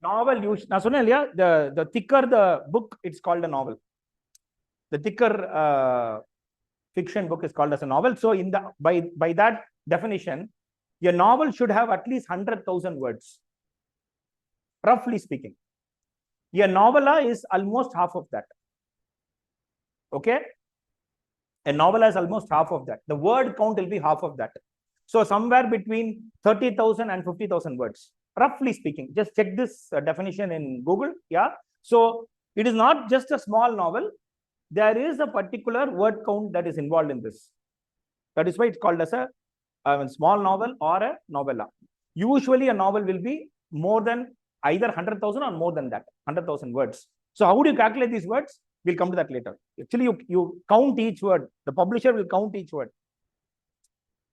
Novel, the thicker the book, it's called a novel. The thicker fiction book is called as a novel. So in the by that definition, a novel should have at least 100,000 words, roughly speaking. A novella is almost half of that. Okay, a novella is almost half of that. The word count will be half of that. So somewhere between 30,000 and 50,000 words, roughly speaking. Just check this definition in Google. Yeah. So it is not just a small novel. There is a particular word count that is involved in this. That is why it's called as a small novel or a novella. Usually a novel will be more than either 100,000 or more than that, 100,000 words. So how do you calculate these words? We'll come to that later. Actually, you count each word. The publisher will count each word.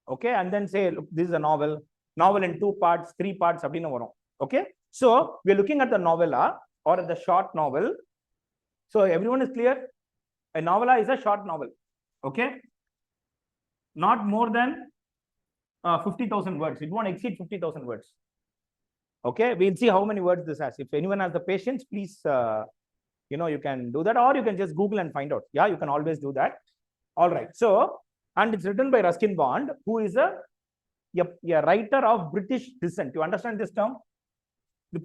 Okay, and then say, look, this is a novel in 2 parts, 3 parts. Okay, so we're looking at the novella or the short novel. So everyone is clear? A novella is a short novel. Okay, not more than 50,000 words. It won't exceed 50,000 words. Okay, we'll see how many words this has. If anyone has the patience, please, you can do that, or you can just Google and find out. Yeah, you can always do that. All right. So, and it's written by Ruskin Bond, who is a writer of British descent. You understand this term? You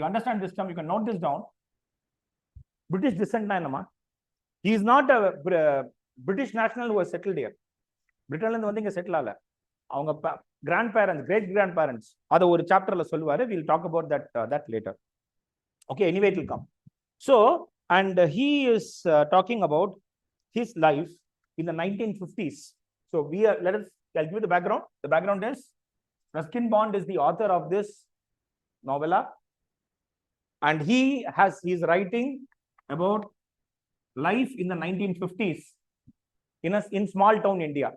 understand this term? You can note this down. British descent. He is not a British national who was settled here. Britain is settled. Grandparents, great grandparents. That's one chapter. We'll talk about that later. Okay, anyway, it will come. So, and he is talking about his life in the 1950s. So I'll give you the background. The background is Ruskin Bond is the author of this novella, and he's writing about life in the 1950s in small town India.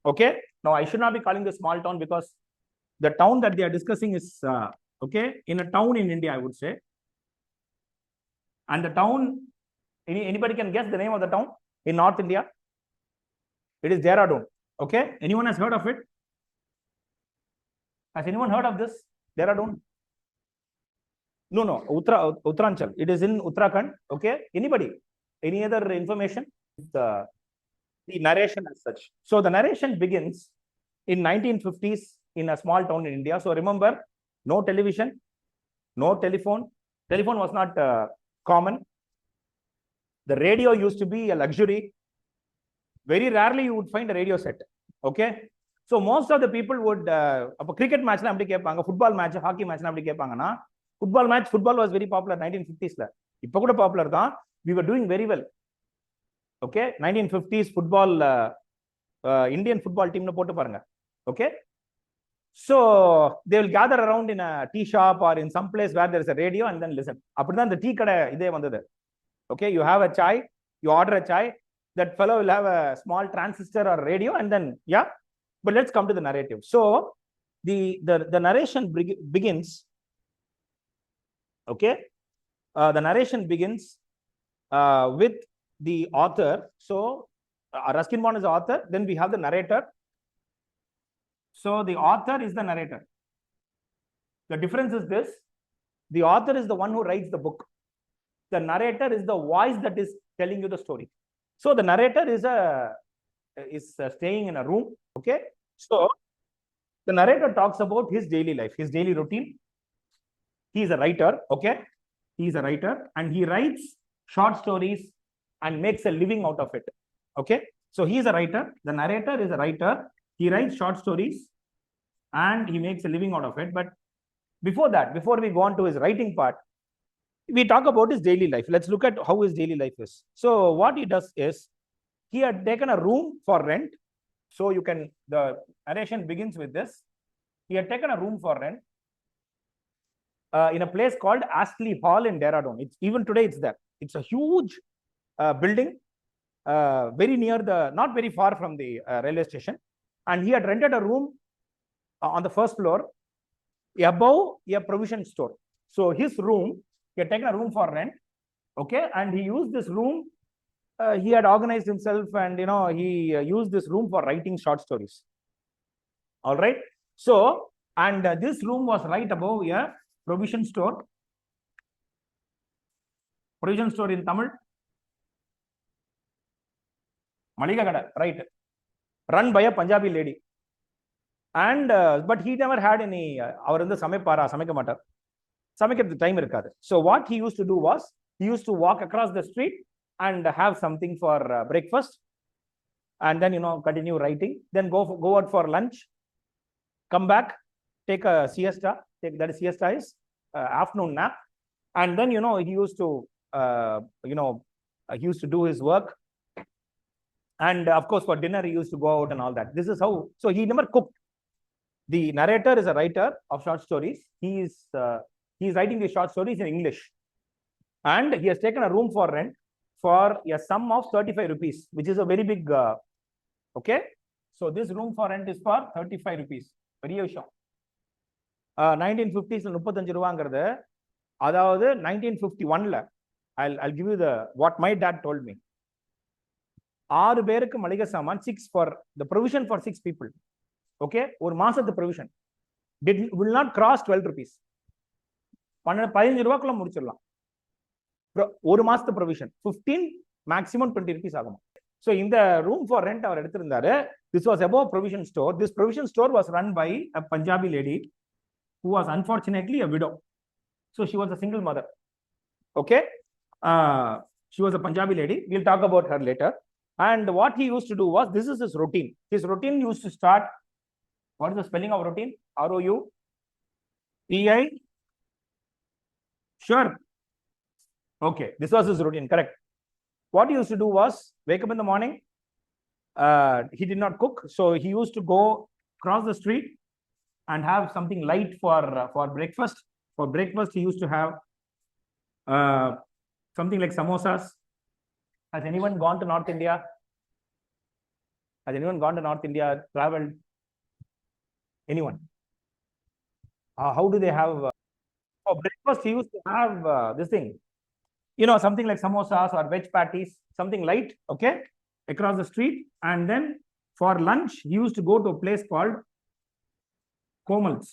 Okay, now I should not be calling this small town because the town that they are discussing is in a town in India, I would say. And the town, anybody can guess the name of the town in North India? It is Dehradun. Okay, anyone has heard of it? Has anyone heard of this? Dehradun? No, Uttaranchal. It is in Uttarakhand. Okay, anybody? Any other information? The narration as such. So the narration begins in 1950s in a small town in India. So remember, no television, no telephone. Telephone was not common. The radio used to be a luxury. Very rarely you would find a radio set. Okay. So most of the people would cricket match, football match, hockey match. Football was very popular 1950s. Popular. We were doing very well. Okay, 1950s football, Indian football team. Okay, so they will gather around in a tea shop or in some place where there is a radio and then listen. The tea kada. Okay, you have a chai, you order a chai. That fellow will have a small transistor or radio, and then But let's come to the narrative. So the narration begins. Okay, the narration begins with the author. So Ruskin Bond is the author. Then we have the narrator. So the author is the narrator. The difference is this: the author is the one who writes the book. The narrator is the voice that is telling you the story. So the narrator is staying in a room. Okay. So the narrator talks about his daily life, his daily routine. He is a writer. Okay. He is a writer, and he writes short stories and makes a living out of it. Okay. So he is a writer. The narrator is a writer. He writes short stories and he makes a living out of it. But before that, before we go on to his writing part, we talk about his daily life. Let's look at how his daily life is. So what he does is, he had taken a room for rent. So the narration begins with this. He had taken a room for rent in a place called Astley Hall in Dehradun. Even today it's there. It's a huge building, very near not very far from the railway station. And he had rented a room on the first floor above a provision store. So his room, he had taken a room for rent. Okay. And he used this room. He had organized himself, and he used this room for writing short stories. All right. So And this room was right above a provision store. Provision store in Tamil? Maliga Gada, right. Run by a Punjabi lady. And but he never had any our in the Samepara, Samekamata. Samek at the time. So what he used to do was he used to walk across the street and have something for breakfast, and then continue writing, then go out for lunch, come back, take a siesta, that is siesta is afternoon nap, and then he used to he used to do his work, and of course for dinner he used to go out and all that. This is how. So he never cooked. The narrator is a writer of short stories. He is writing the short stories in English, and he has taken a room for rent for a sum of 35 rupees, which is a very big. Okay, so this room for rent is for 35 rupees. Very விஷயம். 1950s 35 ரூபாங்கிறது, அதாவது 1951ல I'll give you what my dad told me. 6 பேருக்கு மளிகை சாமான், 6 for the provision for 6 people. Okay, ஒரு மாசத்து provision will not cross 12 rupees. 15 ரூபாய்க்குள்ள முடிச்சிடலாம். ஒரு மாசத்து provision 15 maximum 20 rupees ஆகும். So in the room for rent our எடுத்திருந்தாரு. This was above provision store. This provision store was run by a Punjabi lady who was unfortunately a widow. So she was a single mother. Okay, she was a Punjabi lady. We'll talk about her later. And what he used to do was, this is his routine. His routine used to start. What is the spelling of routine? ROUTI. Sure. Okay, this was his routine. Correct. What he used to do was wake up in the morning. He did not cook, so he used to go cross the street and have something light for breakfast. For breakfast, he used to have something like samosas. Has anyone gone to North India? Has anyone gone to North India? Traveled? Anyone? How do they have? For breakfast, he used to have this thing. Something like samosas or veg patties, something light, okay, across the street. And then for lunch, he used to go to a place called Komal's,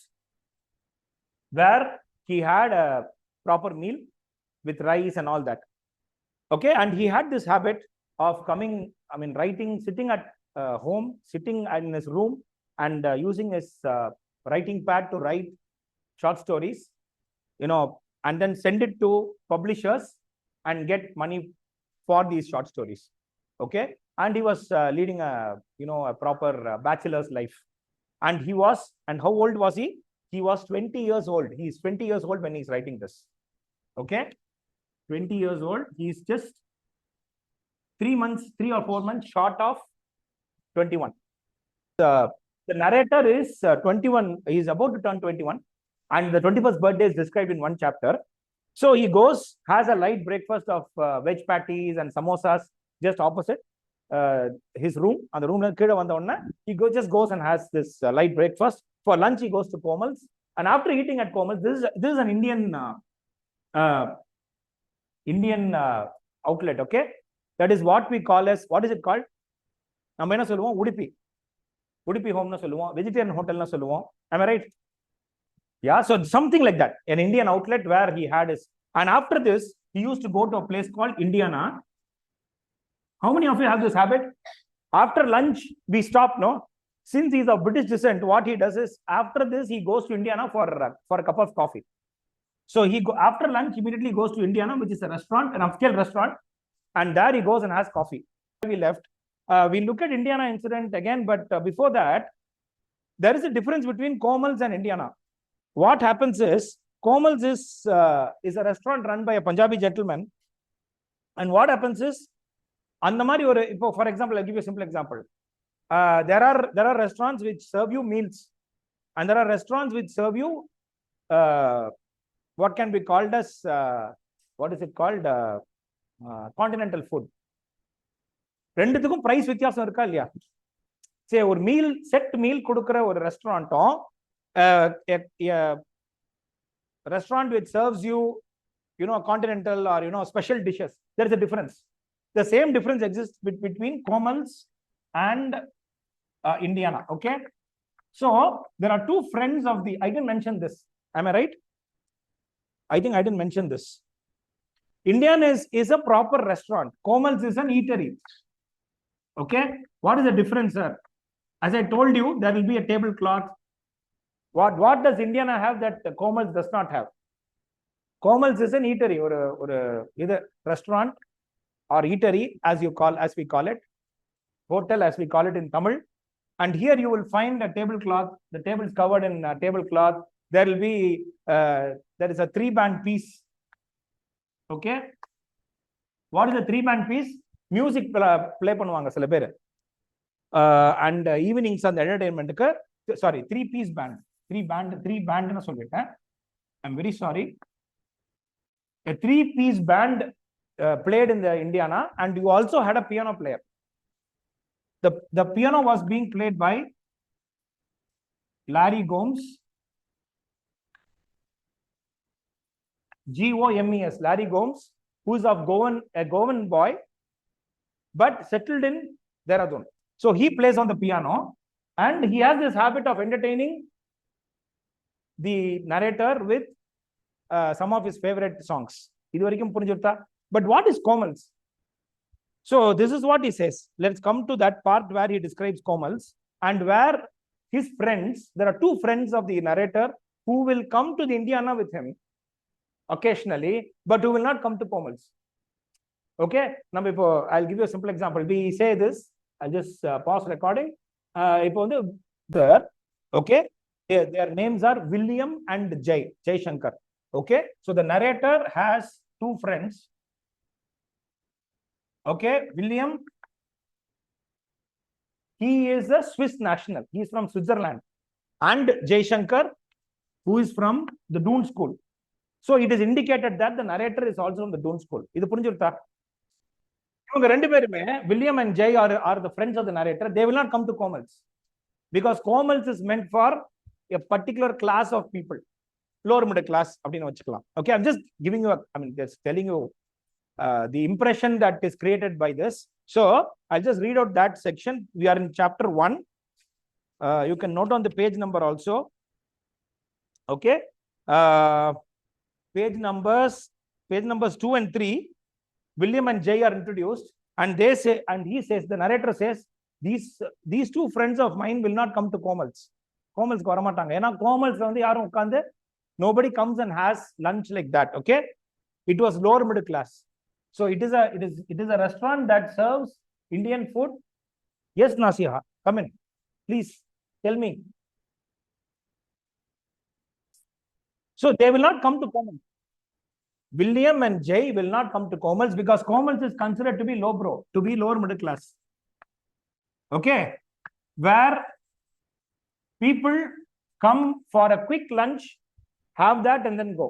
where he had a proper meal with rice and all that. Okay, and he had this habit of writing, sitting at home, sitting in his room and using his writing pad to write short stories, and then send it to publishers and get money for these short stories. Okay, and he was leading a proper bachelor's life. And how old was he? He was 20 years old. He is 20 years old when he's writing this. Okay, 20 years old. He's just 3 or 4 months short of 21. The narrator is 21. He's about to turn 21, and the 21st birthday is described in one chapter. So he goes, has a light breakfast of veg patties and samosas just opposite his room. And the room he just goes and has this light breakfast. For lunch, he goes to Komal's, and after eating at Komal's, this is an Indian outlet. Okay, that is what we call as, what is it called? நம்ம என்ன சொல்லுவோம்? உடுப்பி ஹோம்னு சொல்லுவோம், vegetarian ஹோட்டல்னு சொல்லுவோம். Am I right? Yeah, so something like that, an Indian outlet where he had his. And after this, he used to go to a place called Indiana. How many of you have this habit? After lunch, we stop, no? Since he's of British descent, what he does is, after this, he goes to Indiana for a cup of coffee. So after lunch, immediately goes to Indiana, which is a restaurant, an upscale restaurant, and there he goes and has coffee. We left. We look at Indiana incident again, but before that, there is a difference between Komal's and Indiana. What happens is, Komal's is a restaurant run by a Punjabi gentleman, and what happens is, for example, I'll give you a simple example. There are restaurants which serve you meals, and there are restaurants which serve you what can be called as what is it called, continental food. ரெண்டுத்துக்கும் price வித்தியாசம் இருக்கா இல்லையா? சரி, ஒரு meal set meal கொடுக்குற ஒரு ரெஸ்டாரண்ட்டும் restaurant which serves you continental or special dishes, there is a difference. The same difference exists between Komal's and Indiana. Okay, So there are two friends of the, I didn't mention this. Am I right? I think I didn't mention this. Indian is a proper restaurant. Komal's is an eatery. Okay. What is the difference, sir? As I told you, there will be a tablecloth. What does Indiana have that Komal's does not have? Komal's is an eatery or either restaurant or eatery, as we call it, hotel as we call it in Tamil. And here you will find a tablecloth. The table is covered in tablecloth. There will be there is a 3-band piece. Okay. What is a 3-band piece? Music play பண்ணுவாங்க சில பேர். And evenings and entertainment. Sorry, 3-piece band. 3-band னு சொல்லிட்டேன். I'm very sorry. A 3-piece band played in the Indiana, and you also had a piano player. The piano was being played by Larry Gomes, G-O-M-E-S, Larry Gomes, who is of a Goan boy, but settled in Dehradun. So he plays on the piano, and he has this habit of entertaining the narrator with some of his favorite songs. But what is Komal's? So this is what he says. Let's come to that part where he describes Komal's, and where his friends, there are two friends of the narrator who will come to the Indiana with him occasionally, but who will not come to Komal's. Okay, now I'll give you a simple example. We say this, I'll just pause recording. Okay, their names are William and Jay Shankar. Okay, so the narrator has two friends. Okay, William, he is a Swiss national. He is from Switzerland. And Jay Shankar, who is from the Doon School. So it is indicated that the narrator is also from the Doon School. Idu purinjirtha? Ivanga rendu perume, William and Jay are the friends of the narrator. They will not come to Komal's, because Komal's is meant for a particular class of people, lower middle class. Okay, I'm just giving you just telling you the impression that is created by this. So I'll just read out that section. We are in chapter 1. You can note on the page number also. Okay, page numbers 2 and 3. William and Jay are introduced, and they say, and he says, the narrator says, these two friends of mine will not come to Komal's. Komal's ku varamatanga. Ena Komal's la vandu yarum ukande, nobody comes and has lunch like that. Okay, it was lower middle class. So it is a restaurant that serves Indian food. Yes, Nasiha, come in, please tell me. So they will not come to Komal's. William and Jay will not come to Komal's, because Komal's is considered to be lower middle class. Okay, where people come for a quick lunch, have that, and then go.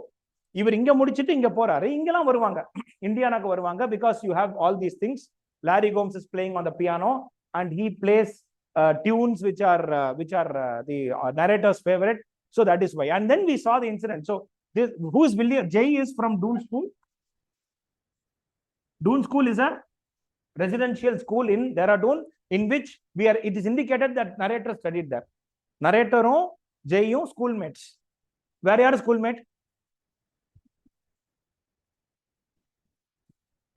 இவர் இங்க முடிச்சிட்டு இங்க போறாரு, இங்கெல்லாம் வருவாங்க, இந்தியானாக்கு வருவாங்க, because you have all these things. Larry Gomes is playing on the piano, and he plays tunes which are the narrator's favorite. So that is why. And then we saw the incident. So this, who is William? Jay is from Doon School. Doon School is a residential school in Dehradun, in which it is indicated that narrator studied there. Narratorum, Jayum schoolmates. Where are schoolmate?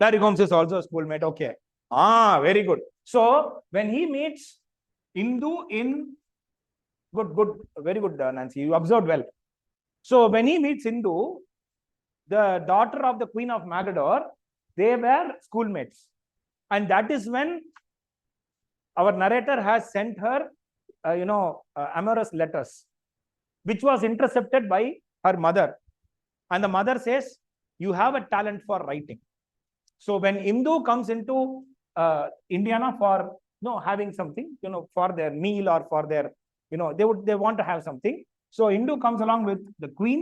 Larry Gomes is also a schoolmate. Okay. Very good. So when he meets Indu in good, very good, Nancy. You observed well. So when he meets Indu, the daughter of the Queen of Magador, they were schoolmates, and that is when our narrator has sent her, amorous letters, which was intercepted by her mother, and the mother says, "You have a talent for writing." So when Indu comes into Indiana for having something, for their meal or for their, they want to have something. So Indu comes along with the Queen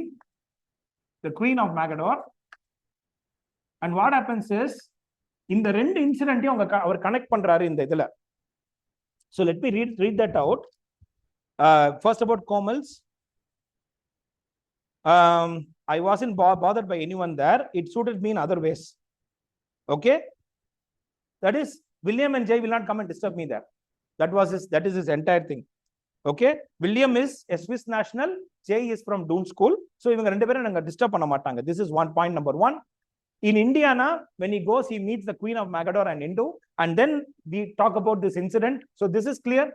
of Magador, and what happens is, in the rendu incident our connect பண்றாரு இந்த இதுல. So let me read that out. First about Komal's. I wasn't bothered by anyone there. It suited me in other ways. Okay, that is, William and Jay will not come and disturb me there. That is his entire thing. Okay, William is a Swiss national, Jay is from Doon School. So இவங்க ரெண்டு பேரும் நாங்க disturb பண்ண மாட்டாங்க. This is one point number one. In Indiana, when he goes, he meets the Queen of Magador and Indo, and then we talk about this incident. So this is clear.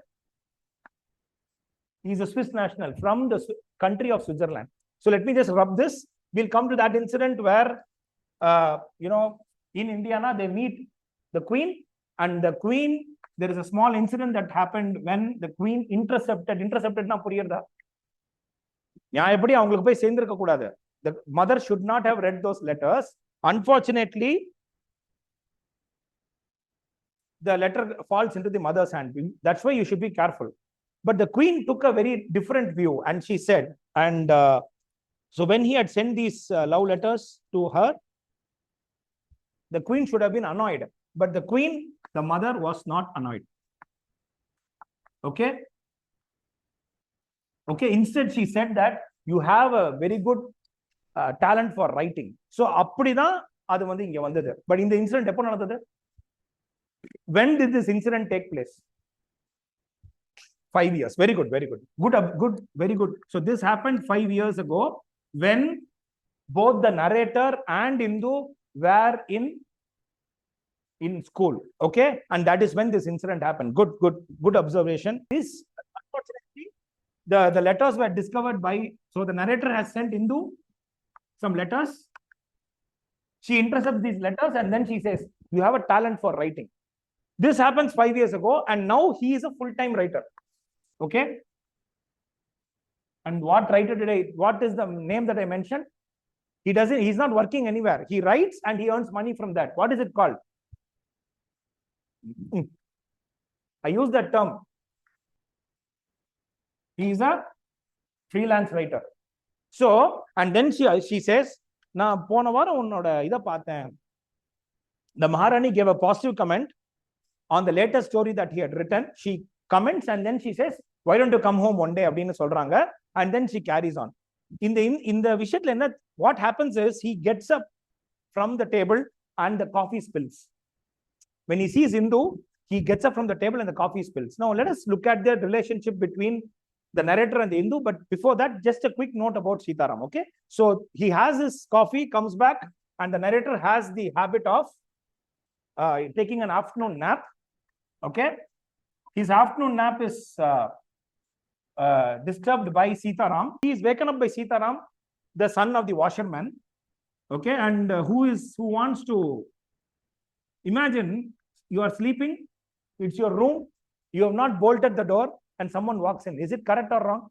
He is a Swiss national from the country of Switzerland. So let me just rub this. We'll come to that incident where, in Indiana, they meet the Queen, and the Queen, there is a small incident that happened when the Queen intercepted na puriyarda. The mother should not have read those letters. Unfortunately, the letter falls into the mother's hand. That's why you should be careful. But the Queen took a very different view, and she said, and so when he had sent these love letters to her, the Queen should have been annoyed. But the Queen, the mother, was not annoyed. Okay? Okay, instead she said that you have a very good talent for writing. So, அப்படிதான் அது வந்து இங்க வந்தது. But இந்த incident எப்போ நடந்தது? When did this incident take place? 5 years. Very good, very good. Good, very good. So this happened 5 years ago when both the narrator and Indu were in school. Okay, and that is when this incident happened. Good observation. This, unfortunately, the letters were discovered by, so the narrator has sent Indu some letters. She intercepts these letters and then she says, you have a talent for writing. This happens 5 years ago, and now he is a full-time writer. Okay, and what writer did what is the name that I mentioned? He's not working anywhere. He writes and he earns money from that. What is it called? I use that term. He is a freelance writer. So, and then she says, na pona varam unnoda idha paathen. The Maharani gave a positive comment on the latest story that he had written. She comments and then she says, why don't you come home one day அப்படினு சொல்றாங்க, and then she carries on. In the விஷயத்துல என்ன, what happens is he gets up from the table and the coffee spills. When he sees Indu, he gets up from the table and the coffee spills. Now let us look at the relationship between the narrator and the Indu, but before that, just a quick note about Sitaram. Okay, so he has his coffee, comes back, and the narrator has the habit of taking an afternoon nap. Okay, his afternoon nap is disturbed by Sitaram. He is waken up by Sitaram, the son of the washerman. Okay, and who wants to, imagine you are sleeping, it's your room, you have not bolted the door, and someone walks in. Is it correct or wrong?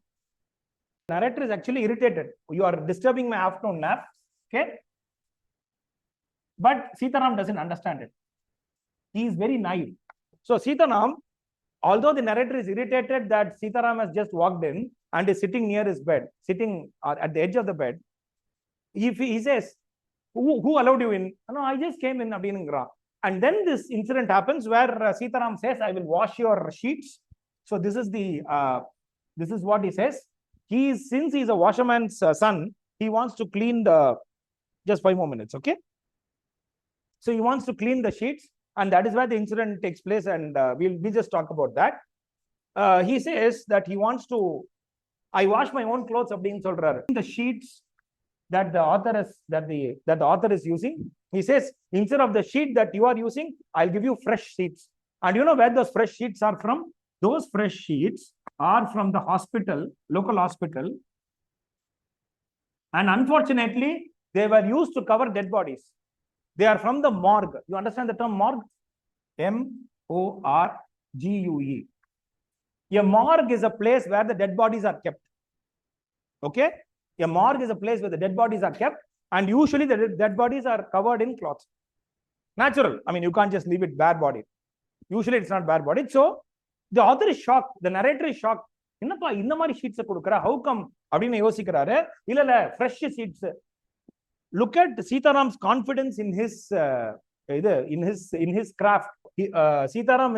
The narrator is actually irritated. You are disturbing my afternoon nap. Okay, but Sitaram doesn't understand it. He is very naive. So Sitaram, although the narrator is irritated that Sitaram has just walked in and is sitting near his bed, sitting at the edge of the bed, he says, who allowed you in? No, I just came in. And then this incident happens where Sitaram says, I will wash your sheets. So this is what he says. Since he's a washerman's son, he wants to clean just 5 more minutes. Okay, so he wants to clean the sheets. And that is where the incident takes place, and we'll just talk about that. He says that he wants to, I wash my own clothes அப்படின்னு சொல்றாரு. The sheets that the author is using, he says, instead of the sheet that you are using, I'll give you fresh sheets. And you know where those fresh sheets are from? Those fresh sheets are from the hospital, local hospital. And unfortunately, they were used to cover dead bodies. They are from the morgue. You understand the term morgue? M-O-R-G-U-E. A morgue is a place where the dead bodies are kept. Okay? A morgue is a place where the dead bodies are kept, and usually the dead bodies are covered in cloths. Natural. I mean, you can't just leave it bare bodied. Usually it's not bare bodied. So the author is shocked. The narrator is shocked. என்னப்பா இந்த மாதிரி sheets கொடுக்குற, how come அப்படின்னு யோசிக்கிறாரு. இல்ல fresh sheets. Look at Sitaram's confidence in his craft. Sitaram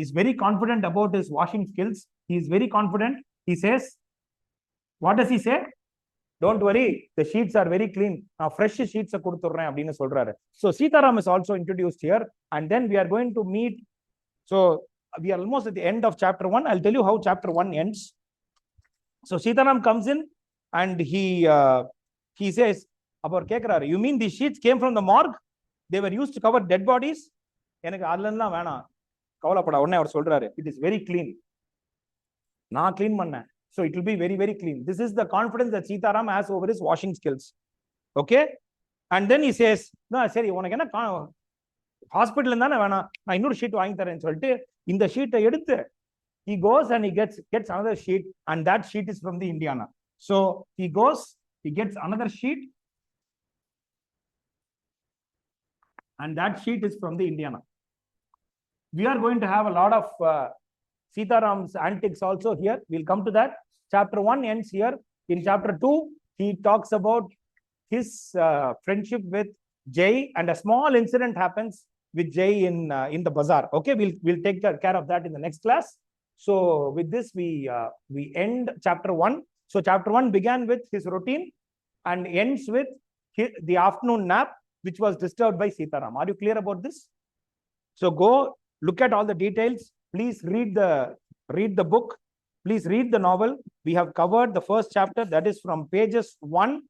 is very confident about his washing skills. He is very confident. He says, what does he say? Don't worry, the sheets are very clean. Now fresh sheets கொடுத்துறேன் அப்படின்னு சொல்றாரு. So Sitaram is also introduced here, and then we are going to meet. So we are almost at the end of chapter 1. I'll tell you how chapter 1 ends. So Sitaram comes in and he says, you mean these sheets came from the morgue? They were used to cover dead bodies? It is very clean. Na clean manna. So it will be very, very clean. This is the confidence that Sitaram has over his washing skills. Okay? And then he says, no, seri, hospital sheet in the sheet he goes and he gets another sheet, and that sheet is from the Indiana. So he goes, he gets another sheet, and that sheet is from the Indiana. We are going to have a lot of Sitaram's antics also here. We'll come to that. Chapter 1 ends here. In chapter 2, he talks about his friendship with Jay, and a small incident happens with Jay in the bazaar. Okay, we'll take care of that in the next class. So with this, we end chapter 1. So chapter 1 began with his routine and ends with the afternoon nap, which was disturbed by Sitaram. Are you clear about this? So go look at all the details. Please read the book. Please read the novel. We have covered the first chapter, that is from pages 1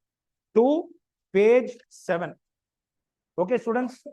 to page 7. Okay, students.